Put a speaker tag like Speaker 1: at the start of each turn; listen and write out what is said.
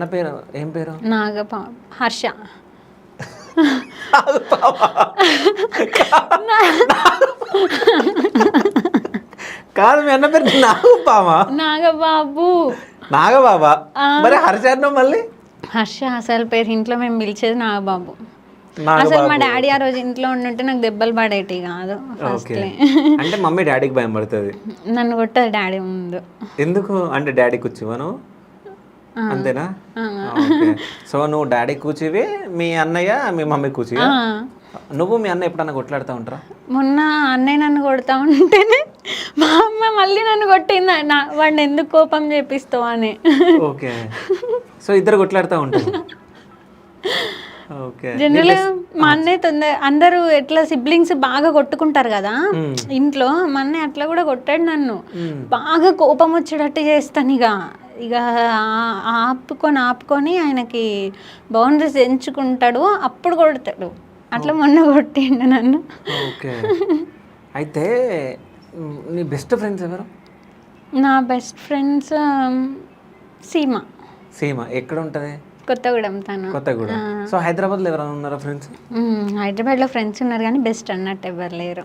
Speaker 1: నా పేరు ఏం పేరు?
Speaker 2: హర్ష.
Speaker 1: కాదు, మీ అన్న పేరు నాగపామా?
Speaker 2: నాగబాబు.
Speaker 1: నాగబాబా? మరి హర్ష అన్నావు మళ్ళీ?
Speaker 2: హర్ష అసలు పేరు ఇంట్లో మేము పిలిచేది నాగబాబు. అసలు మా డాడీ ఆ రోజు ఇంట్లో ఉండుంటే నాకు దెబ్బలు పడేటి కాదు.
Speaker 1: అంటే మమ్మీ డాడీకి భయం పడుతుంది,
Speaker 2: నన్ను కొట్టదు డాడీ ముందు.
Speaker 1: ఎందుకు అంటే డాడీ కూర్చోవను అంతేనా? సో నువ్వు డాడీ కూర్చివి, మీ అన్నయ్య మీ మమ్మీ కూర్చివా? నువ్వు మీ అన్న ఎప్పుడన్నా కొట్లాడుతూ ఉంటారా?
Speaker 2: మొన్న అన్నయ్య నన్ను కొడతా ఉంటేనే మా అమ్మ మళ్ళీ నన్ను కొట్టింది, వాడిని ఎందుకు కోపం చేపిస్తావు అని.
Speaker 1: ఓకే, సో ఇద్దరు కొట్లాడుతూ ఉంటారు.
Speaker 2: జనరల్గా మా అన్నయ్య అందరూ ఎట్లా సిబ్లింగ్స్ బాగా కొట్టుకుంటారు కదా ఇంట్లో, మా అన్నయ్య అట్లా కూడా కొట్టాడు నన్ను. బాగా కోపం వచ్చేటట్టు చేస్తాను, ఇక ఆపుకొని ఆయనకి బౌండరీస్ ఎంచుకుంటాడు, అప్పుడు కొడతాడు. అట్లా మొన్న కొట్టిండు నన్ను.
Speaker 1: ఓకే, అయితే నీ బెస్ట్ ఫ్రెండ్స్ ఎవరు?
Speaker 2: నా బెస్ట్ ఫ్రెండ్స్ సీమ.
Speaker 1: సీమ ఎక్కడ ఉంటుంది?
Speaker 2: కొత్తగూడెం.
Speaker 1: కొత్తగూడెం. సో హైదరాబాద్లో ఎవరైనా ఉన్నారా ఫ్రెండ్స్?
Speaker 2: హైదరాబాద్లో ఫ్రెండ్స్ ఉన్నారు కానీ బెస్ట్ అన్నట్టు ఎవరు లేరు.